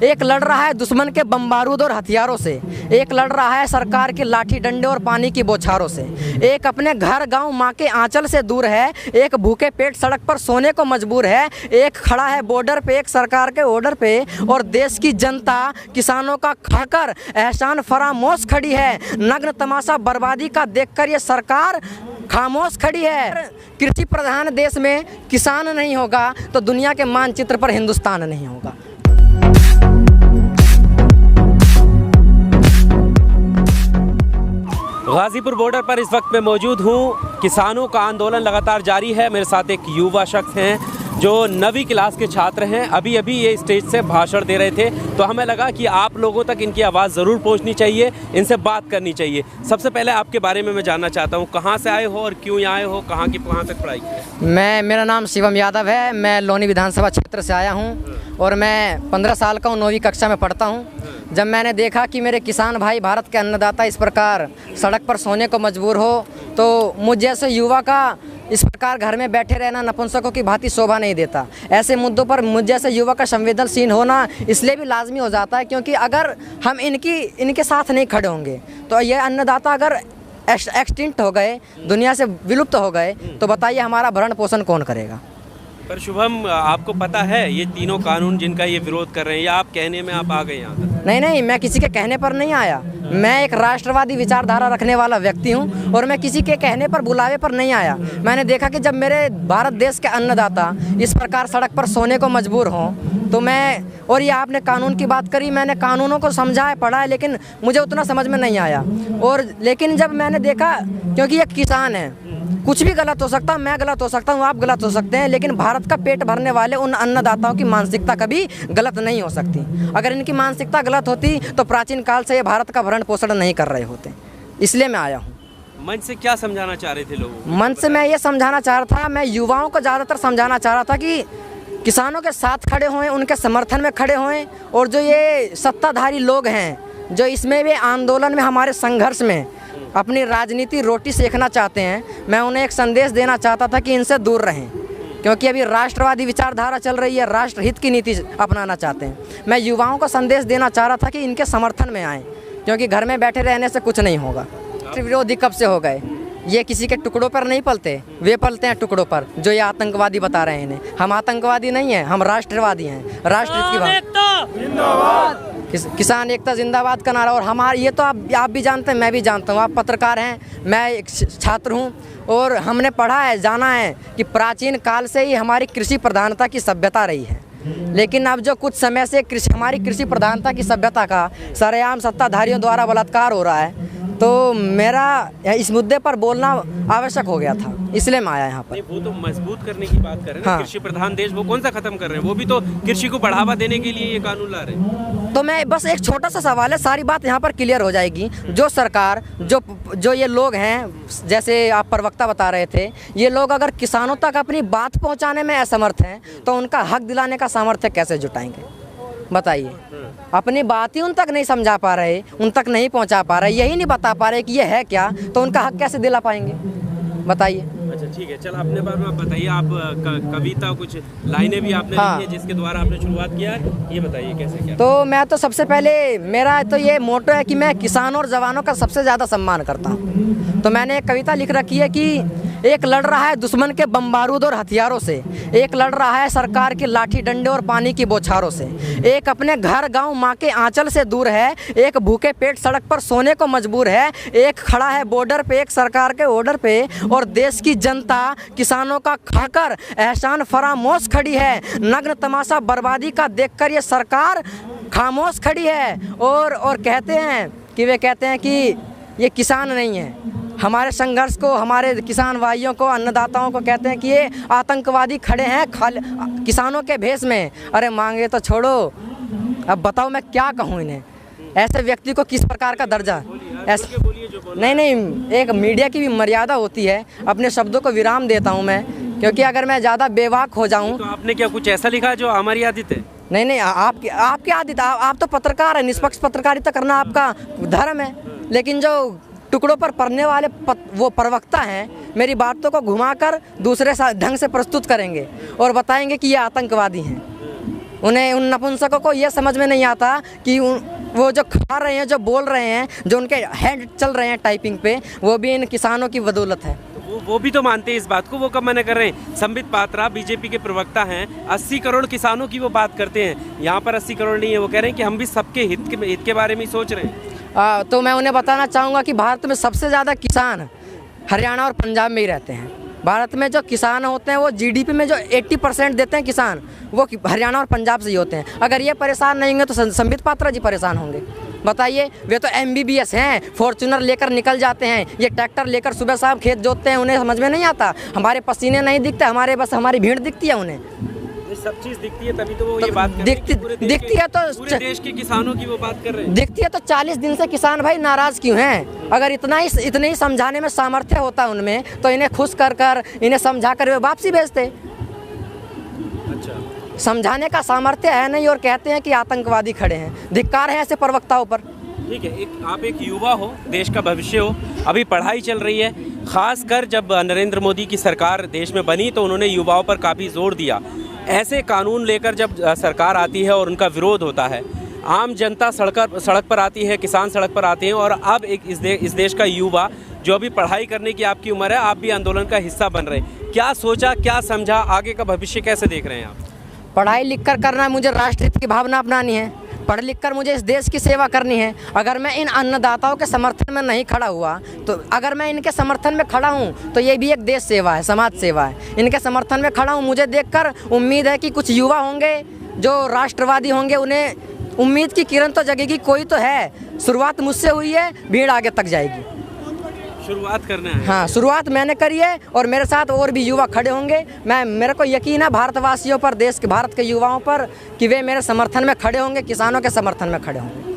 एक लड़ रहा है दुश्मन के बम बारूद और हथियारों से, एक लड़ रहा है सरकार के लाठी डंडे और पानी की बौछारों से, एक अपने घर गांव माँ के आंचल से दूर है, एक भूखे पेट सड़क पर सोने को मजबूर है, एक खड़ा है बॉर्डर पे एक सरकार के ऑर्डर पे, और देश की जनता किसानों का खाकर एहसान फरामोश खड़ी है। नग्न तमाशा बर्बादी का देखकर ये सरकार खामोश खड़ी है। कृषि प्रधान देश में किसान नहीं होगा तो दुनिया के मानचित्र पर हिंदुस्तान नहीं होगा। गाजीपुर बॉर्डर पर इस वक्त मैं मौजूद हूँ। किसानों का आंदोलन लगातार जारी है। मेरे साथ एक युवा शख्स हैं जो 9वीं क्लास के छात्र हैं। अभी अभी ये स्टेज से भाषण दे रहे थे, तो हमें लगा कि आप लोगों तक इनकी आवाज़ ज़रूर पहुंचनी चाहिए, इनसे बात करनी चाहिए। सबसे पहले आपके बारे में मैं जानना चाहता हूं, कहां से आए हो और क्यों यहाँ आए हो, कहां तक पढ़ाई की? मेरा नाम शिवम यादव है। मैं लोनी विधानसभा क्षेत्र से आया हूं और मैं 15 साल का हूँ, 9वीं कक्षा में पढ़ता हूँ। जब मैंने देखा कि मेरे किसान भाई भारत के अन्नदाता इस प्रकार सड़क पर सोने को मजबूर हो, तो मुझ जैसे युवा का इस प्रकार घर में बैठे रहना नपुंसकों की भांति शोभा नहीं देता। ऐसे मुद्दों पर मुझ जैसे युवा का संवेदनशील होना इसलिए भी लाजमी हो जाता है, क्योंकि अगर हम इनके साथ नहीं खड़े होंगे तो ये अन्नदाता अगर एक्सटिंक्ट हो गए, दुनिया से विलुप्त हो गए, तो बताइए हमारा भरण पोषण कौन करेगा। पर शुभम, आपको पता है ये तीनों कानून जिनका ये विरोध कर रहे हैं, या आप कहने में आप आ गए यहाँ तक? नहीं, मैं किसी के कहने पर नहीं आया। मैं एक राष्ट्रवादी विचारधारा रखने वाला व्यक्ति हूँ और मैं किसी के कहने पर बुलावे पर नहीं आया। मैंने देखा कि जब मेरे भारत देश के अन्नदाता इस प्रकार सड़क पर सोने को मजबूर हों, तो मैं, और ये आपने कानून की बात करी, मैंने कानूनों को समझा है, पढ़ा है, लेकिन मुझे उतना समझ में नहीं आया। और लेकिन जब मैंने देखा, क्योंकि ये किसान है, कुछ भी गलत हो सकता, मैं गलत हो सकता हूँ, आप गलत हो सकते हैं, लेकिन भारत का पेट भरने वाले उन अन्नदाताओं की मानसिकता कभी गलत नहीं हो सकती। अगर इनकी मानसिकता गलत होती तो प्राचीन काल से ये भारत का भरण पोषण नहीं कर रहे होते। इसलिए मैं आया हूँ। मंच से क्या समझाना चाह रहे थे लोगों? मंच से मैं ये समझाना चाह रहा था, मैं युवाओं को ज़्यादातर समझाना चाह रहा था कि किसानों के साथ खड़े हों, उनके समर्थन में खड़े हों, और जो ये सत्ताधारी लोग हैं जो इसमें भी आंदोलन में, हमारे संघर्ष में अपनी राजनीति रोटी सेकना चाहते हैं, मैं उन्हें एक संदेश देना चाहता था कि इनसे दूर रहें, क्योंकि अभी राष्ट्रवादी विचारधारा चल रही है, राष्ट्रहित की नीति अपनाना चाहते हैं। मैं युवाओं को संदेश देना चाह रहा था कि इनके समर्थन में आएँ, क्योंकि घर में बैठे रहने से कुछ नहीं होगा। विरोधी कब से हो गए? ये किसी के टुकड़ों पर नहीं पलते, वे पलते हैं टुकड़ों पर, जो ये आतंकवादी बता रहे हैं इन्हें। हम आतंकवादी नहीं हैं, हम राष्ट्रवादी हैं। राष्ट्रहित की बात, किसान एकता जिंदाबाद का नारा। और हमारे ये तो आप भी जानते हैं, मैं भी जानता हूँ, आप पत्रकार हैं, मैं एक छात्र हूँ, और हमने पढ़ा है, जाना है कि प्राचीन काल से ही हमारी कृषि प्रधानता की सभ्यता रही है। लेकिन अब जो कुछ समय से हमारी कृषि प्रधानता की सभ्यता का सरेआम सत्ताधारियों द्वारा बलात्कार हो रहा है, तो मेरा इस मुद्दे पर बोलना आवश्यक हो गया था, इसलिए मैं आया यहाँ पर। वो तो मजबूत करने की बात कर रहे हैं। हाँ। कृषि प्रधान देश, वो कौन सा खत्म कर रहे हैं? वो भी तो कृषि को बढ़ावा देने के लिए ये कानून ला रहे हैं। तो मैं बस एक छोटा सा सवाल है, सारी बात यहाँ पर क्लियर हो जाएगी। जो सरकार, जो ये लोग हैं, जैसे आप प्रवक्ता बता रहे थे, ये लोग अगर किसानों तक अपनी बात पहुँचाने में असमर्थ हैं, तो उनका हक दिलाने का सामर्थ्य कैसे जुटाएंगे? बताइए। अपनी बात ही उन तक नहीं समझा पा रहे, उन तक नहीं पहुंचा पा रहे, यही नहीं बता पा रहे कि ये है क्या, तो उनका हक कैसे दिला पाएंगे? बताइए। अच्छा ठीक है, चल अपने बारे में आप बताइए। आप कविता, कुछ लाइनें भी आपने लिखी है जिसके द्वारा आपने शुरुआत किया है, ये बताइए कैसे क्या? तो मैं तो सबसे पहले, मेरा तो ये मोटो है कि मैं किसानों और जवानों का सबसे ज़्यादा सम्मान करता हूँ। तो मैंने एक कविता लिख रखी है कि एक लड़ रहा है दुश्मन के बम बारूद और हथियारों से, एक लड़ रहा है सरकार के लाठी डंडे और पानी की बौछारों से, एक अपने घर गांव माँ के आंचल से दूर है, एक भूखे पेट सड़क पर सोने को मजबूर है, एक खड़ा है बॉर्डर पे एक सरकार के ऑर्डर पे, और देश की जनता किसानों का खाकर एहसान फरामोश खड़ी है। नग्न तमाशा बर्बादी का देखकर ये सरकार खामोश खड़ी है। और कहते हैं कि ये किसान नहीं है, हमारे संघर्ष को, हमारे किसान भाइयों को, अन्नदाताओं को कहते हैं कि ये आतंकवादी खड़े हैं किसानों के भेष में। अरे मांगे तो छोड़ो, अब बताओ मैं क्या कहूँ इन्हें? ऐसे व्यक्ति को किस प्रकार का दर्जा? नहीं, एक मीडिया की भी मर्यादा होती है, अपने शब्दों को विराम देता हूँ मैं, क्योंकि अगर मैं ज़्यादा बेवाक हो जाऊँ। तो आपने क्या कुछ ऐसा लिखा जो हमारी आदत है? नहीं, आपकी आदत, आप तो पत्रकार है, निष्पक्ष पत्रकारिता करना आपका धर्म है, लेकिन जो टुकड़ों पर पढ़ने वाले वो प्रवक्ता हैं, मेरी बातों को घुमाकर दूसरे ढंग से प्रस्तुत करेंगे और बताएंगे कि ये आतंकवादी हैं। उन्हें उन नपुंसकों को ये समझ में नहीं आता कि वो जो खा रहे हैं, जो बोल रहे हैं, जो उनके हैंड चल रहे हैं टाइपिंग पे, वो भी इन किसानों की बदौलत है। वो भी तो मानते हैं इस बात को, वो कब मना कर रहे हैं? संबित पात्रा बीजेपी के प्रवक्ता हैं, 80 करोड़ किसानों की वो बात करते हैं। यहाँ पर 80 करोड़ नहीं है, वो कह रहे हैं कि हम भी सबके हित के बारे में ही सोच रहे हैं। तो मैं उन्हें बताना चाहूँगा कि भारत में सबसे ज़्यादा किसान हरियाणा और पंजाब में ही रहते हैं। भारत में जो किसान होते हैं वो जीडीपी में जो 80% देते हैं किसान, वो हरियाणा और पंजाब से ही होते हैं। अगर ये परेशान नहीं होंगे तो संबित पात्रा जी परेशान होंगे। बताइए, वे तो MBBS हैं, फॉर्च्यूनर लेकर निकल जाते हैं, ये ट्रैक्टर लेकर सुबह शाम खेत जोतते हैं, उन्हें समझ में नहीं आता। हमारे पसीने नहीं दिखते, हमारी भीड़ दिखती है उन्हें। सब चीज़ दिखती है, तभी तो वो ये बात कर रहे हैं। दिखती है तो पूरे देश के किसानों की वो बात कर रहे हैं। दिखती है तो 40 दिन से किसान भाई नाराज क्यों हैं? अगर इतने ही समझाने में सामर्थ्य होता उनमें, तो इन्हें खुश कर इन्हें समझा कर वे वापसी भेजते। अच्छा, समझाने का सामर्थ्य है नहीं और कहते हैं कि आतंकवादी खड़े हैं। धिक्कार है ऐसे प्रवक्ताओं पर। ठीक है, आप एक युवा हो, देश का भविष्य हो, अभी पढ़ाई चल रही है। खासकर जब नरेंद्र मोदी की सरकार देश में बनी तो उन्होंने युवाओं पर काफ़ी जोर दिया। ऐसे कानून लेकर जब सरकार आती है और उनका विरोध होता है, आम जनता सड़क पर आती है, किसान सड़क पर आते हैं, और अब एक इस देश का युवा जो अभी पढ़ाई करने की आपकी उम्र है, आप भी आंदोलन का हिस्सा बन रहे हैं। क्या सोचा, क्या समझा, आगे का भविष्य कैसे देख रहे हैं आप? पढ़ाई लिख कर करना है, मुझे राष्ट्रहित की भावना अपनानी है। पढ़ लिख कर मुझे इस देश की सेवा करनी है। अगर मैं इन अन्नदाताओं के समर्थन में नहीं खड़ा हुआ, तो अगर मैं इनके समर्थन में खड़ा हूँ तो ये भी एक देश सेवा है, समाज सेवा है। इनके समर्थन में खड़ा हूँ, मुझे देखकर उम्मीद है कि कुछ युवा होंगे जो राष्ट्रवादी होंगे, उन्हें उम्मीद की किरण तो जगेगी। कोई तो है, शुरुआत मुझसे हुई है, भीड़ आगे तक जाएगी। शुरुआत करना है। हाँ, शुरुआत मैंने करी है और मेरे साथ और भी युवा खड़े होंगे। मेरे को यकीन है भारतवासियों पर, भारत के युवाओं पर, कि वे मेरे समर्थन में खड़े होंगे, किसानों के समर्थन में खड़े होंगे।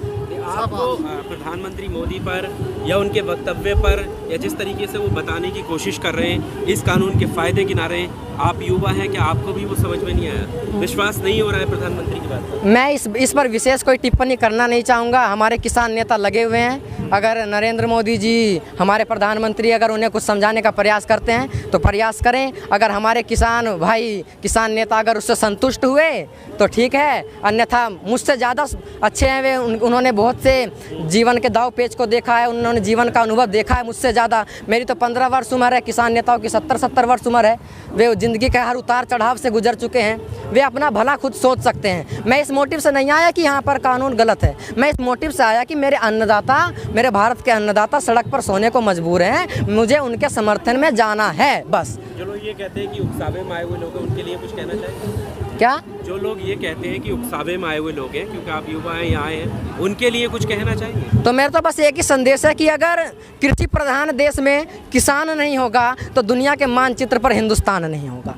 आपको प्रधानमंत्री मोदी पर या उनके वक्तव्य पर या जिस तरीके से वो बताने की कोशिश कर रहे हैं इस कानून के फ़ायदे गिना रहे हैं, आप युवा हैं, क्या आपको भी वो समझ में नहीं आया? विश्वास नहीं हो रहा है प्रधानमंत्री की बात पर? मैं इस पर विशेष कोई टिप्पणी करना नहीं चाहूँगा। हमारे किसान नेता लगे हुए हैं। अगर नरेंद्र मोदी जी हमारे प्रधानमंत्री अगर उन्हें कुछ समझाने का प्रयास करते हैं तो प्रयास करें। अगर हमारे किसान भाई, किसान नेता अगर उससे संतुष्ट हुए तो ठीक है, अन्यथा मुझसे ज़्यादा अच्छे हैं वे। उन्होंने बहुत से जीवन के दाव पेच को देखा है, उन्होंने जीवन का अनुभव देखा है मुझसे ज़्यादा। मेरी तो 15 वर्ष उम्र है, किसान नेताओं की 70 वर्ष उम्र है। वे ज़िंदगी के हर उतार चढ़ाव से गुजर चुके हैं, वे अपना भला खुद सोच सकते हैं। मैं इस मोटिव से नहीं आया कि यहाँ पर कानून गलत है, मैं इस मोटिव से आया कि मेरे अन्नदाता, मेरे भारत के अन्नदाता सड़क पर सोने को मजबूर हैं, मुझे उनके समर्थन में जाना है, बस। जो लोग ये कहते हैं कि उकसावे में आए हुए लोग हैं, उनके लिए कुछ कहना चाहिए? क्या? जो लोग ये कहते हैं कि उकसावे में आए हुए लोग हैं, क्योंकि आप युवा हैं, यहाँ हैं, उनके लिए कुछ कहना चाहिए? तो मेरा तो बस एक ही संदेश है कि अगर कृषि प्रधान देश में किसान नहीं होगा तो दुनिया के मानचित्र पर हिंदुस्तान नहीं होगा।